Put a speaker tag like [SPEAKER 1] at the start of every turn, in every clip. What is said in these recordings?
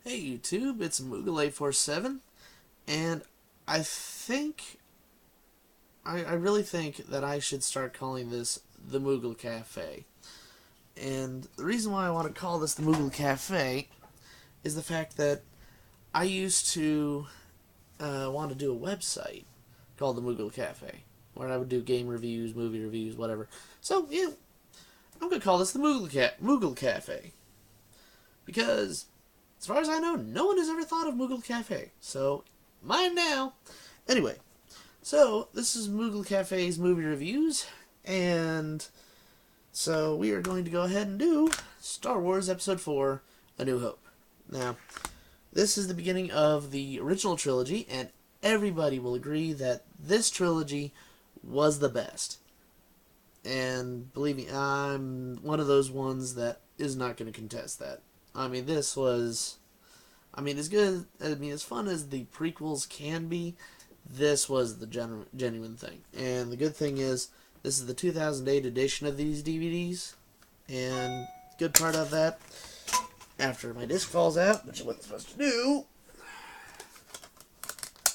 [SPEAKER 1] Hey YouTube, it's Moogle847, and I really think that I should start calling this the Moogle Cafe. And the reason why I want to call this the Moogle Cafe is the fact that I used to want to do a website called the Moogle Cafe, where I would do game reviews, movie reviews, whatever. So, yeah, I'm going to call this the Moogle Cafe. Because as far as I know, no one has ever thought of Moogle Cafe. So, mine now. Anyway, so this is Moogle Cafe's movie reviews, and so we are going to go ahead and do Star Wars Episode 4, A New Hope. Now, this is the beginning of the original trilogy, and everybody will agree that this trilogy was the best. And believe me, I'm one of those ones that is not going to contest that. I mean, this was... as good... as fun as the prequels can be, this was the genuine thing. And the good thing is, this is the 2008 edition of these DVDs. And good part of that, after my disc falls out, which I wasn't supposed to do...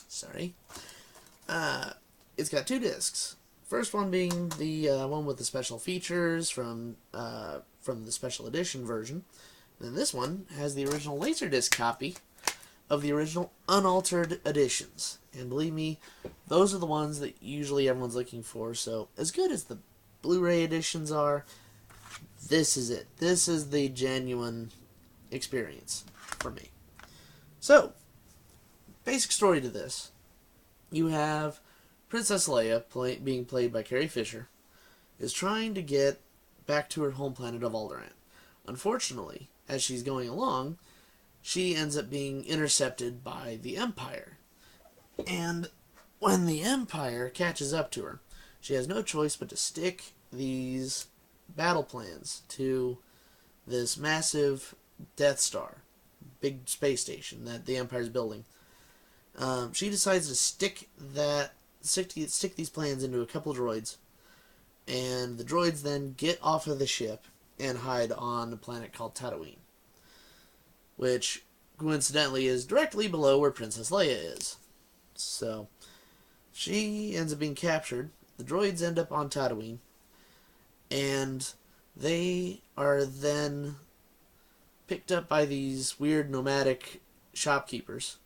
[SPEAKER 1] Sorry. It's got two discs. First one being the one with the special features from the special edition version. And this one has the original Laserdisc copy of the original unaltered editions. And believe me, those are the ones that usually everyone's looking for. So as good as the Blu-ray editions are, this is it. This is the genuine experience for me. So, basic story to this. You have Princess Leia, being played by Carrie Fisher, is trying to get back to her home planet of Alderaan. Unfortunately, as she's going along, she ends up being intercepted by the Empire. And when the Empire catches up to her, she has no choice but to stick these battle plans to this massive Death Star, big space station that the Empire's building. She decides to stick these plans into a couple droids, and the droids then get off of the ship and hide on a planet called Tatooine, which coincidentally is directly below where Princess Leia is. So she ends up being captured. The droids end up on Tatooine, and they are then picked up by these weird nomadic shopkeepers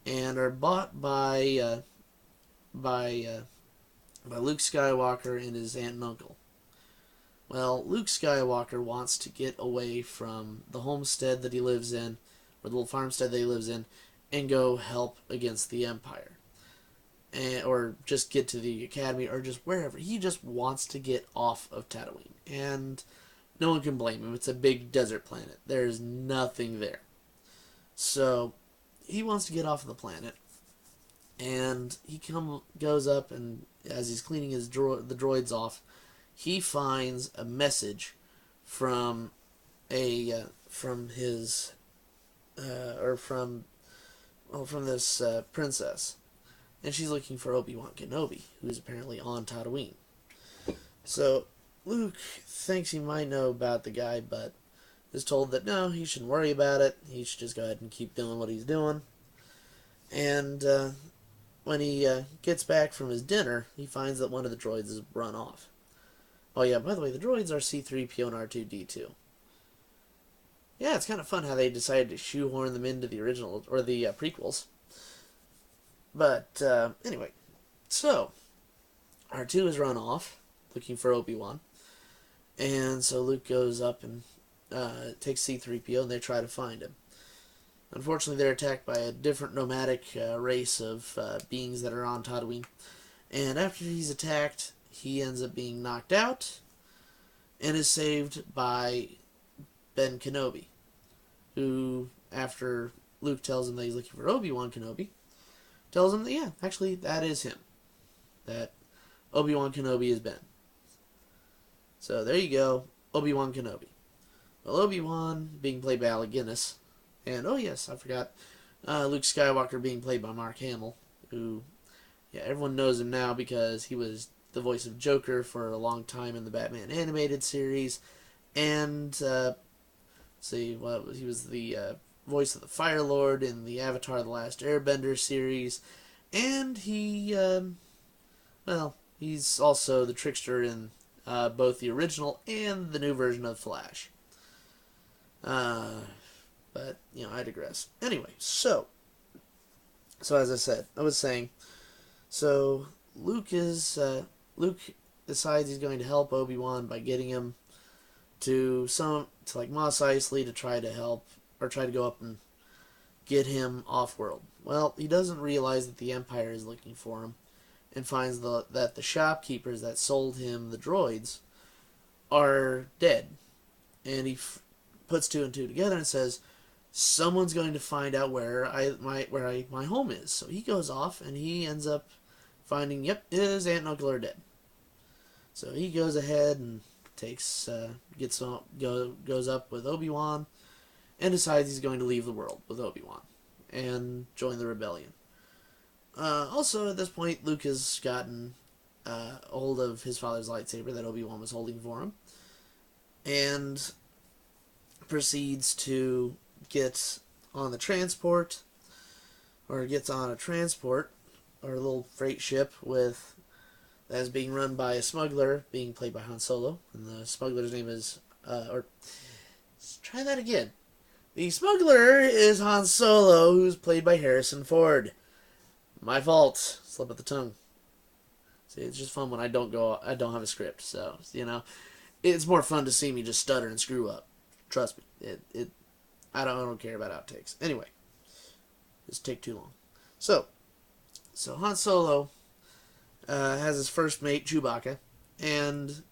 [SPEAKER 1] and are bought by Luke Skywalker and his aunt and uncle. Well, Luke Skywalker wants to get away from the homestead that he lives in, or the little farmstead that he lives in, and go help against the Empire. Or just get to the academy, or just wherever. He just wants to get off of Tatooine. And no one can blame him. It's a big desert planet. There's nothing there. So, he wants to get off of the planet. And he goes up, and as he's cleaning the droids off, he finds a message from from this princess, and she's looking for Obi-Wan Kenobi, who's apparently on Tatooine. So Luke thinks he might know about the guy, but is told that no, he shouldn't worry about it. He should just go ahead and keep doing what he's doing. And when he gets back from his dinner, he finds that one of the droids has run off. Oh yeah, by the way, the droids are C-3PO and R2-D2. Yeah, it's kind of fun how they decided to shoehorn them into the original, or the prequels. But, anyway. So, R2 has run off, looking for Obi-Wan. And so Luke goes up and takes C-3PO, and they try to find him. Unfortunately, they're attacked by a different nomadic race of beings that are on Tatooine. And after he's attacked, he ends up being knocked out and is saved by Ben Kenobi, who, after Luke tells him that he's looking for Obi-Wan Kenobi, tells him that, yeah, actually, that is him. That Obi-Wan Kenobi is Ben. So, there you go, Obi-Wan Kenobi. Well, Obi-Wan being played by Alec Guinness, and, oh yes, I forgot, Luke Skywalker being played by Mark Hamill, who, yeah, everyone knows him now because he was the voice of Joker for a long time in the Batman animated series, and he was the voice of the Fire Lord in the Avatar: The Last Airbender series, and he's also the trickster in both the original and the new version of Flash. But, I digress. Anyway, so as I said, I was saying, so Luke decides he's going to help Obi-Wan by getting him to Mos Eisley to try to help, or try to go up and get him off-world. Well, he doesn't realize that the Empire is looking for him, and finds that the shopkeepers that sold him the droids are dead. And he puts two and two together and says, someone's going to find out where my home is. So he goes off and he ends up finding, his aunt and uncle are dead. So he goes ahead and goes up with Obi-Wan and decides he's going to leave the world with Obi-Wan and join the rebellion. Also, at this point, Luke has gotten hold of his father's lightsaber that Obi-Wan was holding for him, and proceeds to get on the transport, or gets on a transport, or a little freight ship that is being run by a smuggler, being played by Han Solo, and the smuggler's name is, let's try that again. The smuggler is Han Solo, who's played by Harrison Ford. My fault. Slip of the tongue. See, it's just fun when I don't have a script, so, it's more fun to see me just stutter and screw up. Trust me. I don't care about outtakes. Anyway. Just take too long. So Han Solo has his first mate, Chewbacca, and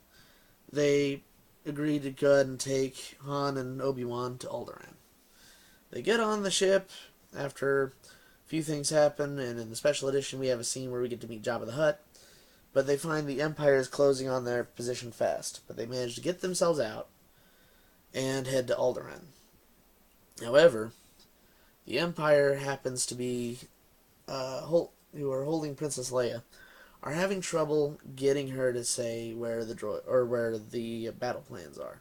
[SPEAKER 1] they agree to go ahead and take Han and Obi-Wan to Alderaan. They get on the ship after a few things happen, and in the special edition we have a scene where we get to meet Jabba the Hutt, but they find the Empire is closing on their position fast, but they manage to get themselves out and head to Alderaan. However, the Empire happens to be, who are holding Princess Leia, are having trouble getting her to say where the battle plans are.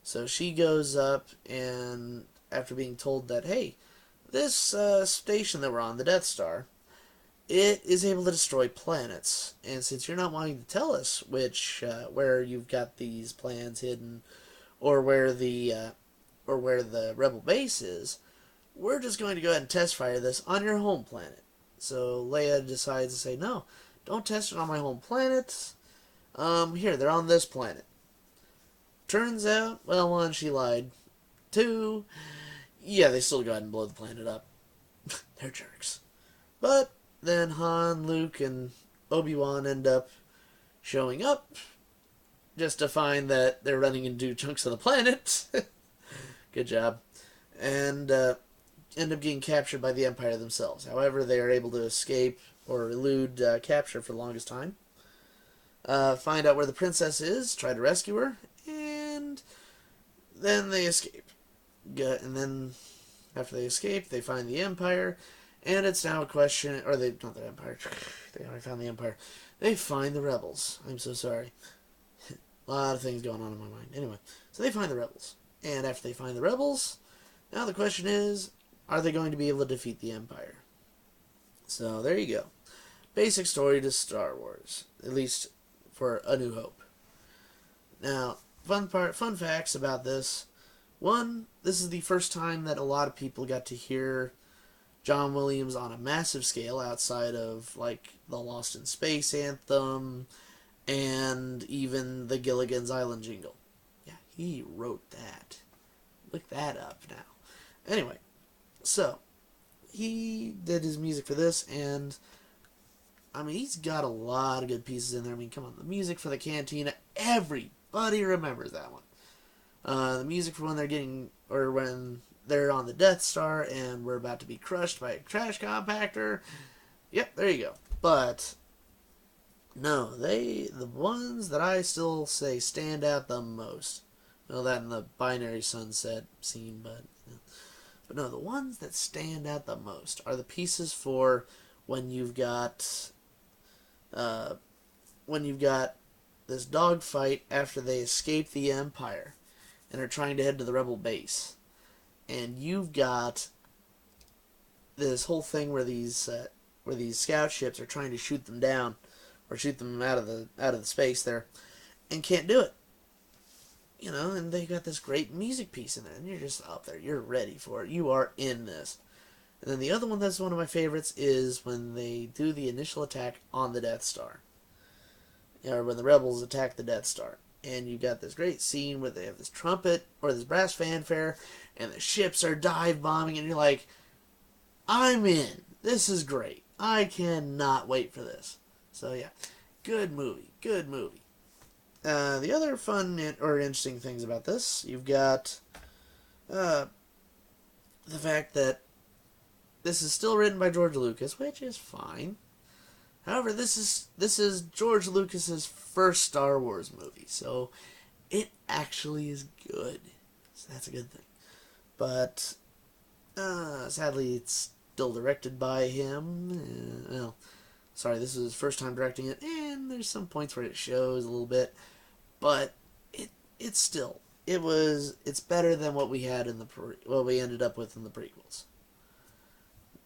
[SPEAKER 1] So she goes up, and after being told that, hey, this station that we're on, the Death Star, it is able to destroy planets, and since you're not wanting to tell us where you've got these plans hidden, or where the rebel base is, we're just going to go ahead and test fire this on your home planet. So Leia decides to say, no, don't test it on my home planet. Here, they're on this planet. Turns out, well, one, she lied. Two, yeah, they still go ahead and blow the planet up. They're jerks. But then Han, Luke, and Obi-Wan end up showing up just to find that they're running into chunks of the planet. Good job. And end up getting captured by the Empire themselves. However, they are able to escape or elude capture for the longest time. Find out where the princess is, try to rescue her, and then they escape. And then, after they escape, they find the Empire, and it's now a question, or not the Empire, they already found the Empire. They find the rebels. I'm so sorry. A lot of things going on in my mind. Anyway, so they find the rebels. And after they find the rebels, now the question is, are they going to be able to defeat the Empire? So, there you go. Basic story to Star Wars. At least for A New Hope. Now, fun facts about this. One, this is the first time that a lot of people got to hear John Williams on a massive scale outside of, like, the Lost in Space anthem and even the Gilligan's Island jingle. Yeah, he wrote that. Look that up now. Anyway, so, he did his music for this, and, I mean, he's got a lot of good pieces in there. I mean, come on, the music for the Cantina, everybody remembers that one. The music for when they're on the Death Star and we're about to be crushed by a trash compactor. Yep, there you go. But no, the ones that I still say stand out the most. Well, that in the Binary Sunset scene, but no, the ones that stand out the most are the pieces for when you've got this dogfight after they escape the Empire and are trying to head to the Rebel base. and you've got this whole thing where these scout ships are trying to shoot them down or shoot them out of the space there, and can't do it. You know, and they got this great music piece in there, and you're just up there. You're ready for it. You are in this. And then the other one that's one of my favorites is when they do the initial attack on the Death Star. Or when the rebels attack the Death Star. And you got this great scene where they have this trumpet or this brass fanfare, and the ships are dive bombing, and you're like, I'm in. This is great. I cannot wait for this. So yeah, good movie. Good movie. The other fun or interesting things about this, you've got the fact that this is still written by George Lucas, which is fine. However, this is George Lucas's first Star Wars movie, so it actually is good. So that's a good thing. But sadly, it's still directed by him. Well, sorry, this is his first time directing it, and there's some points where it shows a little bit, but it's better than what we had in what we ended up with in the prequels.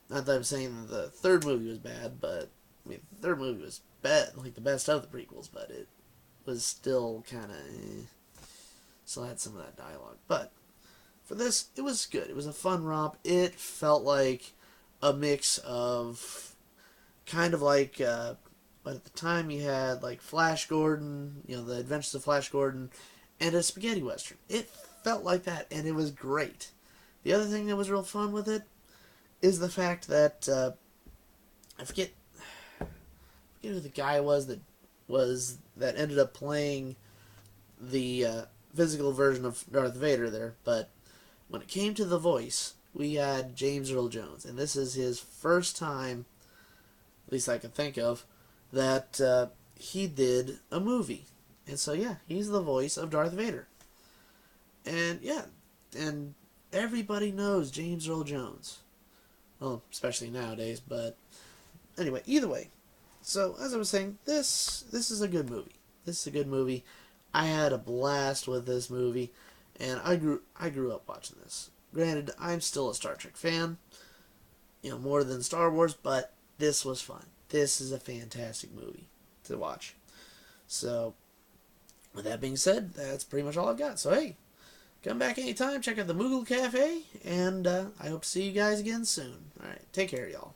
[SPEAKER 1] Not that I'm saying the third movie was bad, but I mean, the third movie was like the best of the prequels, but it was still kind of still had some of that dialogue. But for this, it was good. It was a fun romp. It felt like a mix of kind of like, but at the time you had like Flash Gordon, you know, the Adventures of Flash Gordon, and a spaghetti western. It felt like that, and it was great. The other thing that was real fun with it is the fact that I forget who the guy was that ended up playing the physical version of Darth Vader there, but when it came to the voice, we had James Earl Jones, and this is his first time, at least I can think of, that he did a movie. And so yeah, he's the voice of Darth Vader. And yeah, and everybody knows James Earl Jones. Well, especially nowadays, but anyway, either way. So, as I was saying, this is a good movie. This is a good movie. I had a blast with this movie, and I grew up watching this. Granted, I'm still a Star Trek fan, you know, more than Star Wars, but this was fun. This is a fantastic movie to watch. So, with that being said, that's pretty much all I've got. So, hey, come back anytime, check out the Moogle Cafe, and I hope to see you guys again soon. Alright, take care, y'all.